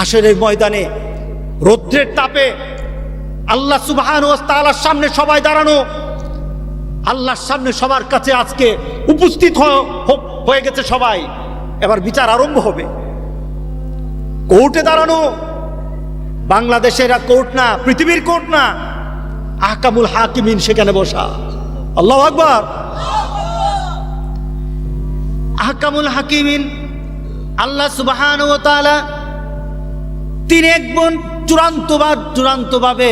হাসরের ময়দানে রৌদ্রের তাপে আল্লাহ সুবহানাহু ওয়া তাআলার সামনে সবাই দাঁড়ানো, আল্লাহর সামনে সবার কাছে আজকে উপস্থিত হয়ে গেছে সবাই। এবার বিচার আরম্ভ হবে। কোর্টে দাঁড়ানো, বাংলাদেশের কোর্ট না, পৃথিবীর কোর্ট না, আহকামুল হাকিমিন সেখানে বসা। আল্লাহু আকবার। আহকামুল হাকিমিন আল্লাহ সুবহানাহু ওয়া তাআলা তিনি একজন চূড়ান্তভাবে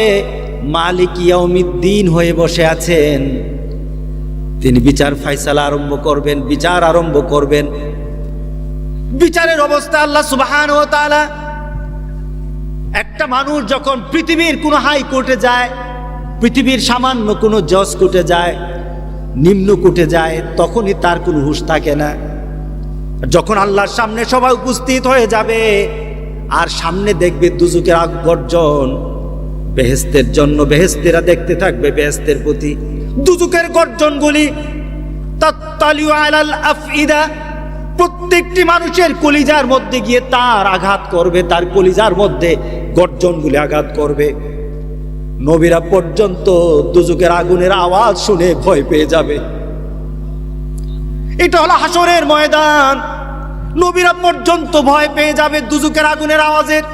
মালিক ইয়াউমিদ্দিন হয়ে বসে আছেন। তিনি বিচার ফায়সালা আরম্ভ করবেন, বিচার আরম্ভ করবেন। বিচারের অবস্থা আল্লাহ সুবহানাহু ওয়া তাআলা, একটা মানুষ যখন পৃথিবীর কোনো হাইকোর্টে যায়, পৃথিবীর সামান্য কোনো জজ কোর্টে যায়, নিম্ন কোর্টে যায়, তখনই তার কোনো হুঁশ থাকে না। যখন আল্লাহর সামনে সবাই উপস্থিত হয়ে যাবে আর সামনে দেখবে দুজকের আগ গর্জন, বেহেশতের জন্য বেহেশতেরা দেখতে থাকবে বেহেশতের প্রতি, দুজকের গর্জনগুলি তাত্তালিউ আলাল আফইদা, প্রত্যেকটি মানুষের কলিজার মধ্যে গিয়ে তার আঘাত করবে, তার কলিজার মধ্যে গর্জনগুলি আঘাত করবে। নবীরা পর্যন্ত দুজকের আগুনের আওয়াজ শুনে ভয় পেয়ে যাবে। এটা হলো হাসরের ময়দান। নবীরা পর্যন্ত ভয় পেয়ে যাবে দুজকের আগুনের আওয়াজের।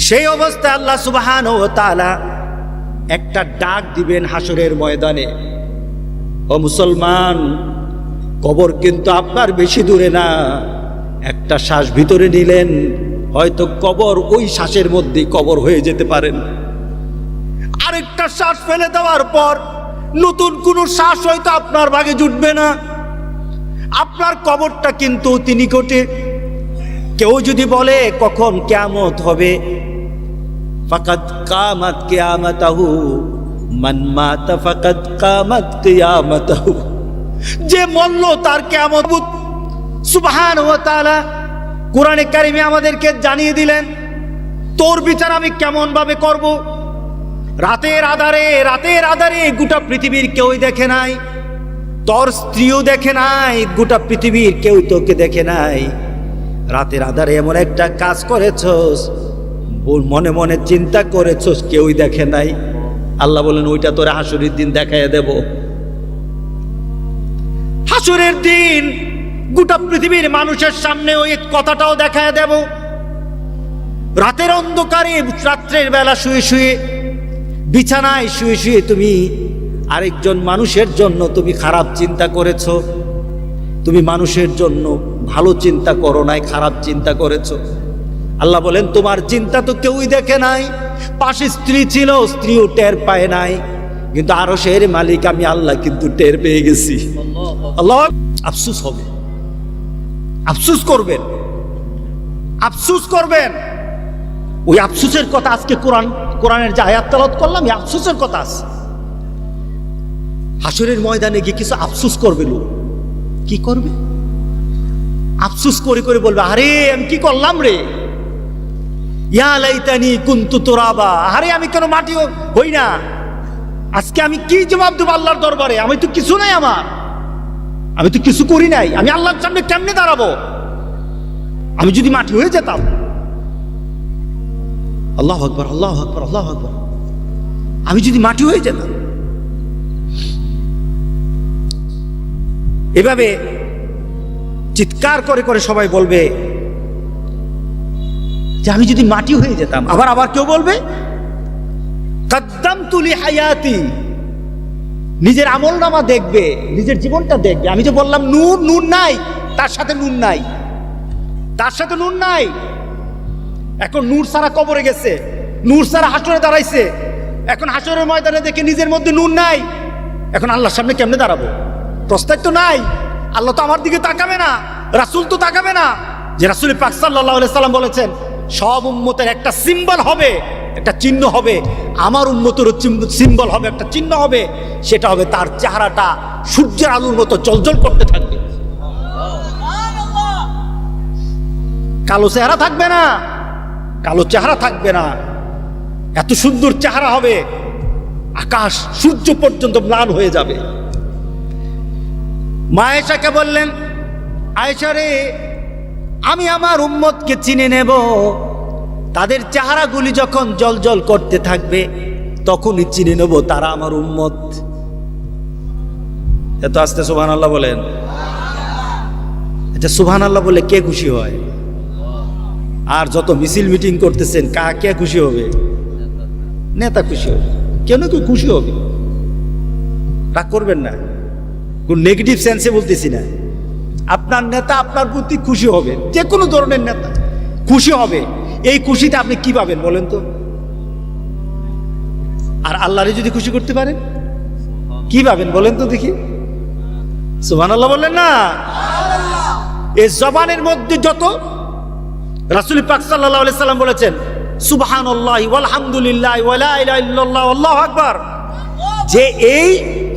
সেই অবস্থায় আল্লাহ সুবহানাহু ওয়া তাআলা একটা ডাক দিবেন হাসরের ময়দানে, ও মুসলমান, কবর কিন্তু আপনার বেশি দূরে না। একটা শ্বাস ভিতরে নিলেন, হয়তো কবর ওই শ্বাসের মধ্যেই কবর হয়ে যেতে পারেন। আরেকটা শ্বাস ফেলে দেওয়ার পর নতুন কোনো শ্বাস হয়তো আপনার ভাগে জুটবে না। আপনার কবরটা কিন্তু অতি নিকটে। কেউ যদি বলে কখন কিয়ামত হবে, ফাকাদ কামাত কিয়ামাতাহু, মান মাতা ফাকাদ কামাত কিয়ামাতাহু, যে মরল তার কিয়ামত। সুবহানাহু ওয়া তাআলা কোরআনে কারিমে আমাদেরকে জানিয়ে দিলেন, তোর বিচার আমি কেমন ভাবে করব। রাতের আধারে গোটা পৃথিবীর কেউই দেখে নাই, তোর স্ত্রীও দেখে নাই, গোটা পৃথিবীর কেউ তোকে দেখে নাই। রাতের আধারে এমন একটা কাজ করেছস, মনে মনে চিন্তা করেছস, কেউই দেখে নাই। আল্লাহ বলেন ওইটা তোরে হাসরের দিন দেখাইয়া দেব। হাসরের দিন গোটা পৃথিবীর মানুষের সামনে ওই কথাটাও দেখায় দেব। রাতের অন্ধকারে, রাত্রের বেলা শুয়ে শুয়ে, বিছানায় শুয়ে শুয়ে তুমি আরেকজন মানুষের জন্য তুমি খারাপ চিন্তা করেছো। তুমি মানুষের জন্য ভালো চিন্তা করো নাই, খারাপ চিন্তা করেছো। আল্লাহ বলেন তোমার চিন্তা তো কেউই দেখে নাই। পাশে স্ত্রী ছিল, স্ত্রীও টের পায় নাই, কিন্তু আরশের মালিক আমি আল্লাহ কিন্তু টের পেয়ে গেছি। আল্লাহ আফসোস হবে, আফসোস করবেন, আফসোস করবেন। ওই আফসোসের কথা আজকে কোরআনের যে আয়াত তেলাওয়াত করলাম, এই আফসোসের কথা আছে। হাসরের ময়দানে গিয়ে কিছু আফসোস করবে লোক। কি করবে? আফসোস করে করে বলবে, আরে আমি কি করলাম রে, ইয়া লাইতানি কুনতু তুরাবা, আরে আমি কেন মাটি হই না। আজকে আমি কি জবাব দেব আল্লাহর দরবারে? আমি তো কিছু নাই, আমি তো কিছু করি নাই। আমি আল্লাহর সামনে কেমনে দাঁড়াবো? আমি যদি মাটি হয়ে যেতাম। আল্লাহু আকবার, আল্লাহু আকবার, আল্লাহু আকবার। আমি যদি মাটি হয়ে যেতাম। এভাবে চিৎকার করে করে সবাই বলবে যে আমি যদি মাটি হয়ে যেতাম। আবার কেউ বলবে কাদ্দামতু লিহায়াতি, নিজের আমলনামা দেখবে, নিজের জীবনটা দেখবে। আমি যে বললাম নূর নাই, তার সাথে নূর নাই, তার সাথে নূর নাই। এখন নূর সারা কবরে গেছে, নূর সারা হাসরে দাঁড়াইছে। এখন হাসরের ময়দানে দেখে নিজের মধ্যে নূর নাই। এখন আল্লাহর সামনে কেমনে দাঁড়াবো? প্রস্তাব তো নাই। আল্লাহ তো আমার দিকে তাকাবে না, রাসূল তো তাকাবে না। যে রাসূল পাক সাল্লাল্লাহু আলাইহি সাল্লাম বলেছেন সব উম্মতের একটা সিম্বল হবে, একটা চিহ্ন হবে। আমার উম্মতেরও সিম্বল হবে, একটা চিহ্ন হবে। সেটা হবে তার চেহারাটা সূর্যের আলোর মতো জ্বলজ্বল করতে থাকবে। কালো চেহারা থাকবে না, কালো চেহারা থাকবে না। এত সুন্দর চেহারা হবে, আকাশ সূর্য পর্যন্ত ম্লান হয়ে যাবে। মা আয়েশাকে বললেন, আয়েশা রে, আমি আমার উম্মতকে চিনে নেব। তাদের চেহারাগুলি যখন জ্বলজ্বল করতে থাকবে তখনই চিনে নেব তারা আমার উম্মত। এত আস্তে সুবহানাল্লাহ বলেন। এটা সুবহানাল্লাহ বলে কে খুশি হয়? আর যত মিছিল মিটিং করতেছেন কে খুশি হবে? নেতা খুশি হবে, কেন কেউ খুশি হবে। রাগ করবেন না, কোন নেগেটিভ সেন্সে বলতেছি না। আপনার নেতা আপনার প্রতি খুশি হবে, যে কোনো ধরনের নেতা খুশি হবে। এই খুশিতে আপনি কি পাবেন বলেন তো? আর আল্লাহরে যদি খুশি করতে পারেন কি পাবেন বলেন তো দেখি? সুবহানাল্লাহ বললেন না? এই জবানের মধ্যে যত, রাসূল পাক সাল্লাল্লাহু আলাইহি সাল্লাম বলেছেন সুবহানাল্লাহি ওয়ালহামদুলিল্লাহি ওয়া লা ইলাহা ইল্লাল্লাহ আল্লাহু আকবার, যে এই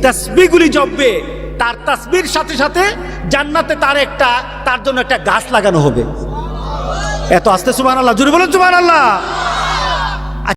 তাসবিহগুলি জপবে তার তাসবিহর সাথে সাথে জান্নাতে তার জন্য একটা গাছ লাগানো হবে। এত আস্তে সুবহানাল্লাহ, জোরে বলেন সুবহানাল্লাহ।